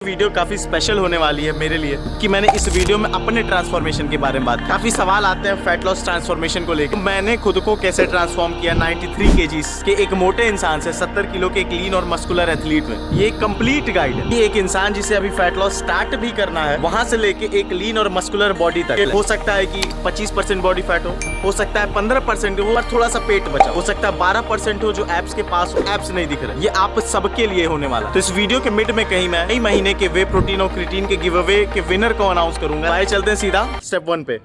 Video काफी special होने वाली है मेरे लिए कि मैंने इस वीडियो में अपने ट्रांसफॉर्मेशन के बारे में बात। काफी सवाल आते हैं फैट लॉस ट्रांसफॉर्मेशन को लेकर। मैंने खुद को कैसे ट्रांसफॉर्म किया 93 केजीज के एक मोटे इंसान से 70 किलो के एक लीन और मस्कुलर एथलीट में। ये एक कंप्लीट गाइड है। ये एक इंसान जिसे अभी फैट लॉस स्टार्ट भी करना है, वहां से लेके एक लीन और मस्कुलर बॉडी तक। हो सकता है कि 25% बॉडी फैट हो सकता है 15% हो और थोड़ा सा पेट बचा हो सकता है 12% हो जो एब्स के पास हो, एब्स नहीं दिख रहे। ये आप सबके लिए होने वाला। तो इस वीडियो के मिड में कहीं मैं कई महीने के वे प्रोटीन और क्रिएटिन के गिव अवे के विनर को अनाउंस करूंगा। आइए चलते हैं सीधा स्टेप 1 पे।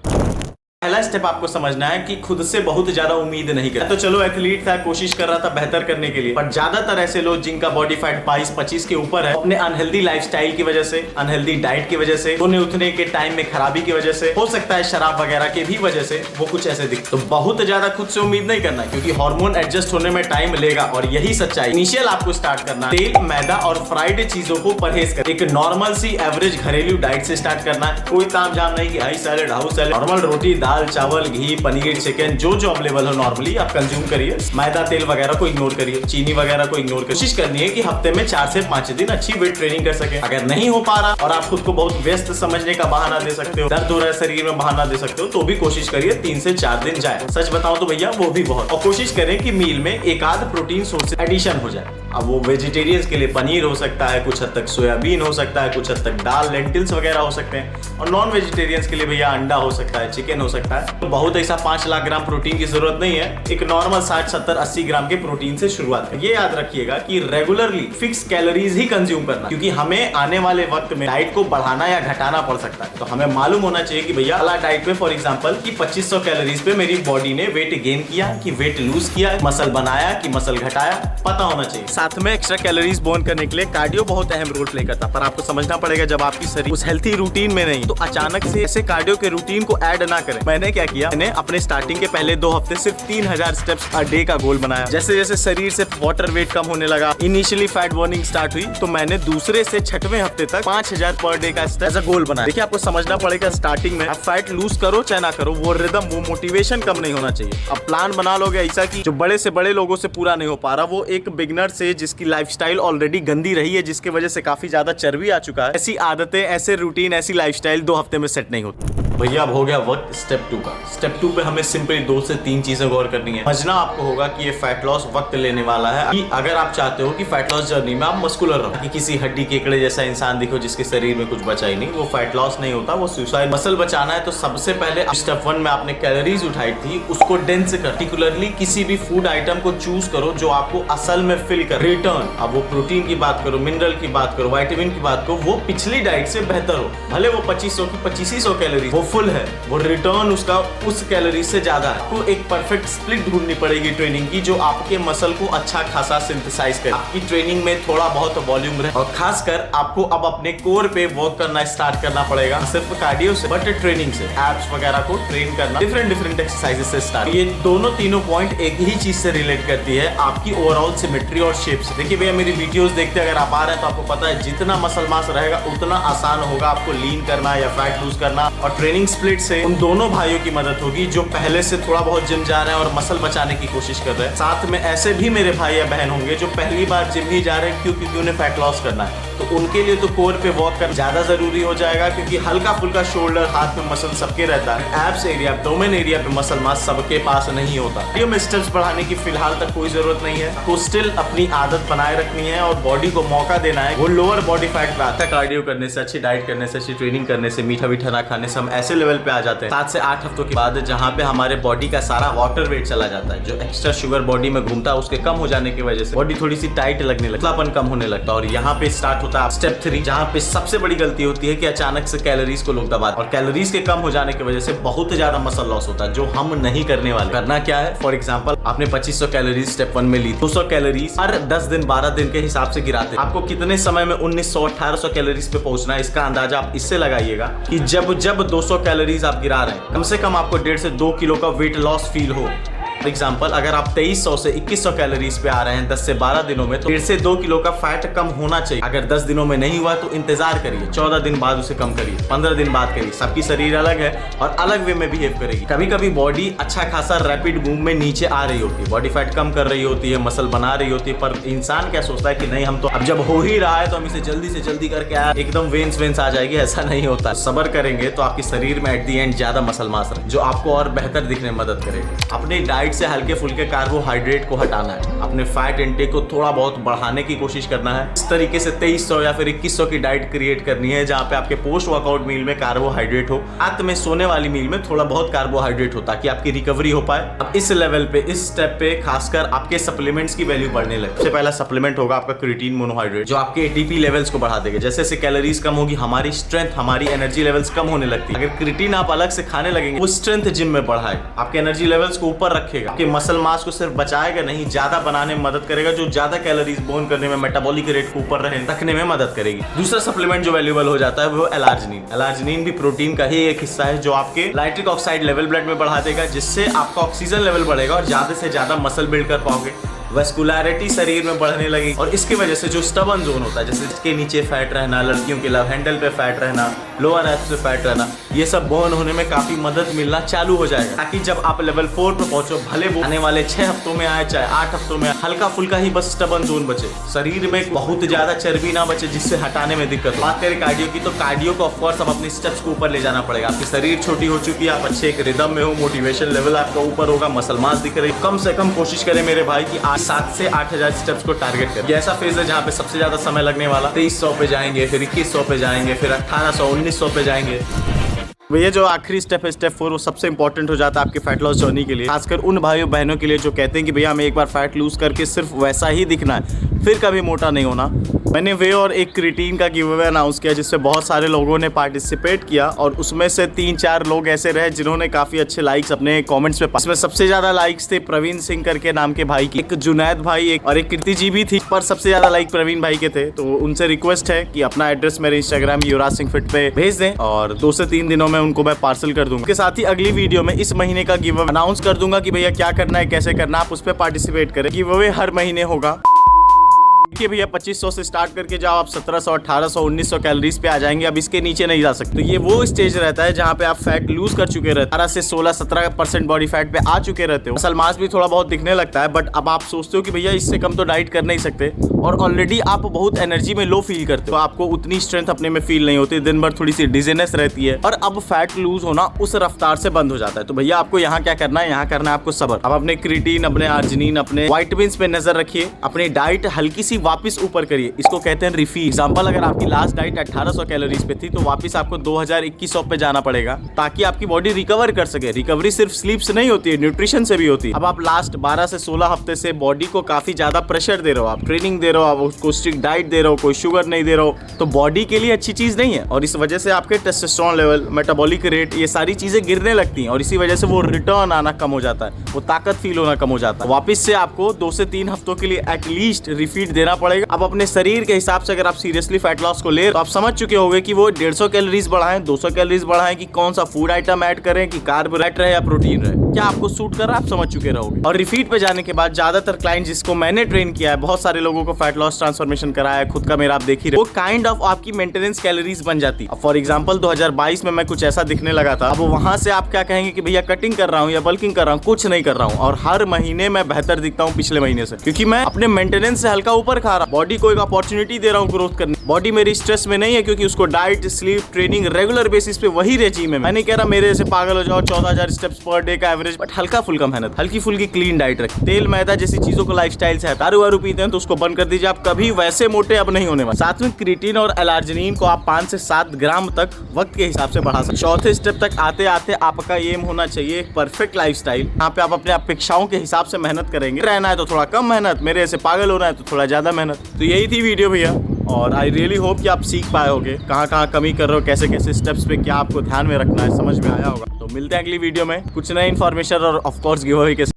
पहला स्टेप आपको समझना है कि खुद से बहुत ज्यादा उम्मीद नहीं करना। तो चलो एथलीट था, कोशिश कर रहा था बेहतर करने के लिए, पर ज्यादातर ऐसे लोग जिनका बॉडी फैट 22-25 के ऊपर है, अपने अनहेल्दी लाइफस्टाइल की वजह से, अनहेल्दी डाइट की वजह से, सोने उठने के टाइम में खराबी की वजह से, हो सकता है शराब वगैरह के भी वजह से वो कुछ ऐसे दिखते। तो बहुत ज्यादा खुद से उम्मीद नहीं करना, क्योंकि हार्मोन एडजस्ट होने में टाइम लेगा और यही सच्चाई। इनिशियल आपको स्टार्ट करना है तेल, मैदा और फ्राइड चीजों को परहेज कर एक नॉर्मल सी एवरेज घरेलू डाइट से स्टार्ट करना है। कोई ताम झाम नहीं कि high salad, house salad, normal रोटी, दाल, चावल, घी, पनीर, चिकन जो अवेलेबल हो नॉर्मली आप कंज्यूम करिए। मैदा तेल वगैरह को इग्नोर करिए, चीनी वगैरह को इग्नोर करिए। कोशिश करनी है कि हफ्ते में 4 से 5 दिन अच्छी वेट ट्रेनिंग कर सके। अगर नहीं हो पा रहा और आप खुद को बहुत व्यस्त समझने का बहाना दे सकते हो, दर्द हो रहा है शरीर में बहाना दे सकते हो, तो भी कोशिश करिए 3 से 4 दिन जाए। सच बताऊं तो भैया वो भी बहुत। और कोशिश करें कि मील में एक आध प्रोटीन सोर्स एडिशन हो जाए। अब वो वेजिटेरियंस के लिए पनीर हो सकता है, कुछ हद तक सोयाबीन हो सकता है, कुछ हद तक दाल, लेंटिल्स वगैरह हो सकते हैं, और नॉन वेजिटेरियंस के लिए भैया अंडा हो सकता है, चिकन हो सकता है। तो बहुत ऐसा 5 लाख ग्राम प्रोटीन की जरूरत नहीं है। एक नॉर्मल 60, 70, 80 ग्राम के प्रोटीन से शुरुआत करें। ये याद रखिएगा कि रेगुलरली फिक्स कैलोरीज ही कंज्यूम करना, क्योंकि हमें आने वाले वक्त में डाइट को बढ़ाना या घटाना पड़ सकता है। तो हमें मालूम होना चाहिए कि भैया अला डाइट में फॉर एग्जांपल कि 2500 कैलोरीज पे मेरी बॉडी ने वेट गेन किया कि वेट लूज किया, मसल बनाया कि मसल घटाया, पता होना चाहिए। साथ में एक्स्ट्रा कैलोरीज बर्न करने के लिए कार्डियो बहुत अहम रोल प्ले करता है। पर आपको समझना पड़ेगा जब आपकी शरीर उस हेल्थी रूटीन में नहीं, तो अचानक से ऐसे कार्डियो के रूटीन को ऐड ना करें। मैंने क्या किया, मैंने अपने स्टार्टिंग के पहले 2 हफ्ते सिर्फ 3000 स्टेप्स अ डे का गोल बनाया। जैसे जैसे शरीर से वाटर वेट कम होने लगा, इनिशियली फैट बर्निंग स्टार्ट हुई, तो मैंने दूसरे से 6वें हफ्ते तक 5000 पर डे का स्टेप एज अ गोल बनाया। देखिए आपको समझना पड़ेगा स्टार्टिंग में आप फैट लूज करो चाहे ना करो, वो रिदम, वो मोटिवेशन कम नहीं होना चाहिए। अब प्लान बना लोगे ऐसा कि जो बड़े से बड़े लोगों से पूरा नहीं हो पा रहा, वो एक बिगनर से जिसकी लाइफस्टाइल ऑलरेडी गंदी रही है, जिसकी वजह से काफी ज्यादा चर्बी आ चुका है, ऐसी आदतें, ऐसे रूटीन, ऐसी लाइफस्टाइल 2 हफ्ते में सेट नहीं होती। भैया अब हो गया वक्त स्टेप 2 का। स्टेप 2 पे हमें सिंपली 2 से 3 चीजें गौर करनी है। समझना आपको होगा कि ये फैट लॉस वक्त लेने वाला है। कि अगर आप चाहते हो कि फैट लॉस जर्नी में आप मस्कुलर रहो, कि किसी हड्डी केकड़े जैसा इंसान दिखो जिसके शरीर में कुछ बचा ही नहीं, वो फैट लॉस नहीं होता, वो सुसाइड। मसल बचाना है तो सबसे पहले स्टेप 1 में आपने कैलोरीज उठाई थी उसको डेंस कर, पर्टिकुलरली किसी भी फूड आइटम को चूज करो जो आपको असल में फिल कर रिटर्न। अब वो प्रोटीन की बात करो, मिनरल की बात करो, विटामिन की बात करो, वो पिछली डाइट से बेहतर हो। भले वो 2500 की 2500 कैलोरी वो फुल है, वो रिटर्न उसका उस कैलोरी से ज्यादा है। आपको एक परफेक्ट स्प्लिट ढूंढनी पड़ेगी ट्रेनिंग की, जो आपके मसल को अच्छा खासा सिंथेसाइज करे, आपकी ट्रेनिंग में थोड़ा बहुत वॉल्यूम रहे। और खासकर आपको अब अपने कोर पे वर्क करना स्टार्ट करना पड़ेगा, सिर्फ कार्डियो से बट ट्रेनिंग से। एब्स वगैरह को ट्रेन करना डिफरेंट एक्सरसाइजेस से स्टार्ट। ये दोनों तीनों पॉइंट एक ही चीज से रिलेट करती है, आपकी ओवरऑल सिमेट्री और शेप से। देखिए भैया मेरी वीडियोस देखते अगर आप आ रहे हैं तो आपको पता है जितना मसल मास रहेगा उतना आसान होगा आपको लीन करना या फैट लूज करना। और ट्रेनिंग स्प्लिट से उन दोनों भाइयों की मदद होगी जो पहले से थोड़ा बहुत जिम जा रहे हैं और मसल बचाने की कोशिश कर रहे हैं। साथ में ऐसे भी मेरे भाई या बहन होंगे जो पहली बार जिम ही जा रहे हैं क्योंकि उन्हें फैट लॉस करना है। तो उनके लिए तो कोर पे वर्क करना ज्यादा जरूरी हो जाएगा, क्योंकि हल्का फुल्का शोल्डर, हाथ में मसल सबके रहता है। एब्स एरिया, एब्डोमेन एरिया पे मसल मास सबके पास नहीं होता। कार्डियो में स्टेप्स बढ़ाने की फिलहाल तक कोई जरूरत नहीं है, तो स्टिल अपनी आदत बनाए रखनी है और बॉडी को मौका देना है। वो लोअर बॉडी फैट पे आता है। कार्डियो करने से, अच्छी डाइट करने से, अच्छी ट्रेनिंग करने से, मीठा मीठा ना खाने से हम ऐसे लेवल पे आ जाते हैं 7 से 8 हफ्तों के बाद, जहाँ पे हमारे बॉडी का सारा वाटर वेट चला जाता है। जो एक्स्ट्रा शुगर बॉडी में घूमता है उसके कम हो जाने की वजह से बॉडी थोड़ी सी टाइट लगने लगता है, कम होने लगता है। और यहाँ पे स्टार्ट होता है स्टेप 3, जहाँ पे सबसे बड़ी गलती होती है कि अचानक से कैलोरीज को लोग दबा, और कैलोरीज के कम हो जाने की वजह से बहुत ज्यादा मसल लॉस होता है, जो हम नहीं करने वाले। करना क्या है, फॉर एग्जांपल आपने 2500 कैलोरीज स्टेप 1 में ली, 200 कैलोरीज हर 10 दिन 12 दिन के हिसाब से गिराते। आपको कितने समय में 1900 1800 कैलोरीज पे पहुंचना है, इसका अंदाजा आप इससे लगाइएगा कि जब 200 कैलोरीज आप गिरा रहे हैं, कम से कम आपको 1.5 से 2 किलो का वेट लॉस फील हो। फॉर एग्जाम्पल अगर आप 2300 से 2100 कैलोरीज पे आ रहे हैं 10 से 12 दिनों में, तो 1.5 से 2 किलो का फैट कम होना चाहिए। अगर 10 दिनों में नहीं हुआ तो इंतजार करिए, 14 दिन बाद उसे कम करिए, 15 दिन बाद करिए। सबकी शरीर अलग है और अलग वे में बिहेव करेगी। कभी कभी बॉडी अच्छा खासा रैपिड मूव में नीचे आ रही होती है, बॉडी फैट कम कर रही होती है, मसल बना रही होती है, पर इंसान क्या सोचता है कि नहीं हम तो अब जब हो ही रहा है तो हम इसे जल्दी से जल्दी करके आया एकदम वेन्स आ जाएगी। ऐसा नहीं होता। सब्र करेंगे तो आपके शरीर में एट दी एंड ज्यादा मसल मास रहे, जो आपको और बेहतर दिखने में मदद करेगी। अपनी डाइट से हल्के फुल्के कार्बोहाइड्रेट को हटाना है, अपने फैट इंटेक को थोड़ा बहुत बढ़ाने की कोशिश करना है। इस तरीके से 2300 या फिर 2100 की डाइट क्रिएट करनी है, जहाँ पे आपके पोस्ट वर्कआउट मील में कार्बोहाइड्रेट हो, रात में सोने वाली मील में थोड़ा बहुत कार्बोहाइड्रेट हो, ताकि आपकी रिकवरी हो पाए। अब इस लेवल पे, इस स्टेप पे खासकर आपके सप्लीमेंट्स की वैल्यू बढ़ने लगे। सबसे पहला सप्लीमेंट होगा आपका क्रिएटिन मोनोहाइड्रेट, जो आपके एटीपी लेवल्स को बढ़ा देगा। जैसे जैसे कैलोरीज कम होगी, हमारी स्ट्रेंथ, हमारी एनर्जी लेवल्स कम होने लगती है। अगर क्रिएटिन आप अलग से खाने लगेंगे, वो स्ट्रेंथ जिम में बढ़ाएगा, आपके एनर्जी लेवल्स को ऊपर रखेगा, आपके मसल मास को सिर्फ बचाएगा नहीं, ज्यादा बनाने में मदद करेगा, जो ज्यादा कैलोरीज बर्न करने में, मेटाबॉलिक रेट को ऊपर रखने में मदद करेगी। दूसरा सप्लीमेंट जो वैल्यूएबल हो जाता है वो एलार्जिनिन। एलार्जिनिन भी प्रोटीन का ही एक हिस्सा है, जो आपके नाइट्रिक ऑक्साइड लेवल ब्लड में बढ़ा देगा, जिससे आपका ऑक्सीजन लेवल बढ़ेगा और ज्यादा से ज्यादा मसल बिल्ड कर पाओगे। वेस्कुलरिटी शरीर में बढ़ने लगी और इसकी वजह से जो स्टबन जोन होता है, जैसे इसके नीचे फैट रहना, लड़कियों के लव हैंडल पे फैट रहना, लोअर एब्स पे फैट रहना, ये सब बर्न होने में काफी मदद मिलना चालू हो जाएगा, ताकि जब आप लेवल 4 पे पहुंचो, भले वो आने वाले 6 हफ्तों में आए चाहे 8 हफ्तों में, हल्का फुल्का ही बस स्टबन जोन बचे, शरीर में बहुत ज्यादा चर्बी ना बचे, जिससे हटाने में दिक्कत हो। बात करें कार्डियो की, तो कार्डियो को ऑफकोर्स अब अपने स्टेप्स को ऊपर ले जाना पड़ेगा। आपकी शरीर छोटी हो चुकी है, आप अच्छे एक रिदम में हो, मोटिवेशन लेवल आपका ऊपर होगा, मसल मास दिख रही है। कम से कम कोशिश करें मेरे भाई की 7 से 8000 स्टेप्स को टारगेट करें। ये ऐसा फेज है जहाँ पे सबसे ज्यादा समय लगने वाला। 2300 पे जाएंगे, फिर 2100 पे जाएंगे, फिर 1800, 1900 पे जाएंगे। भैया जो आखिरी स्टेप है, स्टेप 4, वो सबसे इंपॉर्टेंट हो जाता है आपके फैट लॉस जर्नी के लिए, खासकर उन भाइयों बहनों के लिए जो कहते हैं कि भैया हमें एक बार फैट लूज करके सिर्फ वैसा ही दिखना है, फिर कभी मोटा नहीं होना। मैंने वे और एक क्रिएटिन का गिव अवे अनाउंस किया, जिससे बहुत सारे लोगों ने पार्टिसिपेट किया और उसमें से 3-4 लोग ऐसे रहे जिन्होंने काफ़ी अच्छे लाइक्स अपने कमेंट्स पे पाए। इसमें सबसे ज़्यादा लाइक्स थे प्रवीण सिंह करके नाम के भाई की, एक जुनैद भाई, एक और एक कीर्ति जी भी थी, पर सबसे ज़्यादा लाइक प्रवीण भाई के थे। तो उनसे रिक्वेस्ट है कि अपना एड्रेस मेरे इंस्टाग्राम युवराज सिंह फिट पे भेज दें और 2 से 3 दिनों में उनको मैं पार्सल कर दूंगा। इसके साथ ही अगली वीडियो में इस महीने का गिव अवे अनाउंस कर दूंगा कि भैया क्या करना है, कैसे करना है, आप उस पर पार्टिसिपेट करें। गिव अवे हर महीने होगा कि भैया 2500 से स्टार्ट करके जब आप 1700, 1800, 1900 कैलोरीज पे आ जाएंगे, अब इसके नीचे नहीं जा सकते। तो ये वो स्टेज रहता है जहाँ पे आप फैट लूज कर चुके रहते, 18 से 16-17% बॉडी फैट पे आ चुके रहते हो, मसल मास भी थोड़ा बहुत दिखने लगता है, बट अब आप सोचते हो कि भैया इससे कम तो डाइट कर नहीं सकते, और ऑलरेडी आप बहुत एनर्जी में लो फील करते हो, आपको उतनी स्ट्रेंथ अपने में फील नहीं होती, दिन भर थोड़ी सी डिजीनेस रहती है, और अब फैट लूज होना उस रफ्तार से बंद हो जाता है। तो भैया आपको यहाँ क्या करना है, यहाँ करना है आपको सब्र। अब अपने क्रिएटिन, अपने आर्जिनिन, अपने विटामिन्स पे नजर रखिए, अपनी डाइट हल्की सी वापस ऊपर करिए, इसको कहते हैं रिफील। एग्जांपल, अगर आपकी लास्ट डाइट 1800 कैलोरीज पे थी, तो वापस आपको 2000-2100 पे जाना पड़ेगा, ताकि आपकी बॉडी रिकवर कर सके। रिकवरी सिर्फ स्लीप से नहीं होती है, न्यूट्रिशन से भी होती है। अब आप लास्ट 12 से 16 हफ्ते से बॉडी को काफी ज्यादा प्रेशर दे रहे हो, आप ट्रेनिंग दे रहे हो, आप उसको स्ट्रिक्ट डाइट दे रहे हो, कोई शुगर नहीं दे रहे हो, तो बॉडी के लिए अच्छी चीज नहीं है, और इस वजह से आपके टेस्टोस्टेरोन लेवल, मेटाबॉलिक रेट, ये सारी चीजें गिरने लगती हैं, और इसी वजह से वो रिटर्न आना कम हो जाता है, वो ताकत फील होना कम हो जाता है। वापस से आपको 2 से 3 हफ्तों के लिए एटलीस्ट रिफीड देना पड़ेगा। अब अपने शरीर के हिसाब से अगर आप सीरियसली फैट लॉस को ले, तो आप समझ चुके होंगे कि वो 150 कैलोरीज बढ़ाएं, 200 कैलोरीज बढ़ाएं, कि कौन सा फूड आइटम ऐड करें, कि कार्बोहाइड्रेट रहे या प्रोटीन रहे, क्या आपको सूट कर रहा है, आप समझ चुके रहोगे। और रिफीड पे जाने के बाद ज्यादातर क्लाइंट जिसको मैंने ट्रेन किया है, बहुत सारे लोगों को फैट लॉस ट्रांसफॉर्मेशन कराया है, खुद का मेरा आप देख ही रहे, वो काइंड ऑफ आपकी मेंटेनेंस कैलोरीज बन जाती है। फॉर एग्जांपल 2022 में मैं कुछ ऐसा दिखने लगा था, अब वहां से आप क्या कहेंगे कि भैया कटिंग कर रहा हूँ या बल्किंग कर रहा हूँ, कुछ नहीं कर रहा हूँ, और हर महीने मैं बेहतर दिखता हूँ पिछले महीने से, क्योंकि मैं अपने मेंटेनेंस से हल्का ऊपर खा रहा हूँ, बॉडी को एक अपॉर्चुनिटी दे रहा हूँ ग्रोथ करने। बॉडी मेरी स्ट्रेस में नहीं है, क्योंकि उसको diet, sleep, training regular basis पे वही रेजीम है। मैं नहीं कह रहा मेरे से पागल हो जाओ, 14000 स्टेप्स पर डे का एवरेज, बट हल्का फुल्का मेहनत, हल्की फुल्की क्लीन डाइट रखें। तेल, मैदा जैसी चीजों को लाइफस्टाइल से, दारू वारू पीते हैं तो उसको बंद कर दीजिए, आप कभी वैसे मोटे अब नहीं होने वाले। साथ में क्रिएटिन और एलार्जिनिन को आप 5 से 7 ग्राम तक वक्त के हिसाब से बढ़ा सकते। चौथे स्टेप तक आते आते आपका एम होना चाहिए एक परफेक्ट लाइफस्टाइल, यहाँ पे आप अपने अपेक्षाओं के हिसाब से मेहनत करेंगे। रहना है तो थोड़ा कम मेहनत, मेरे ऐसे पागल होना है तो थोड़ा ज्यादा मेहनत। तो यही थी वीडियो भैया, और आई रियली होप कि आप सीख पाए होगे कहाँ कहाँ कमी कर रहे हो, कैसे कैसे स्टेप्स पे क्या आपको ध्यान में रखना है, समझ में आया होगा। तो मिलते हैं अगली वीडियो में कुछ नए इन्फॉर्मेशन और ऑफ कोर्स गिव अवे के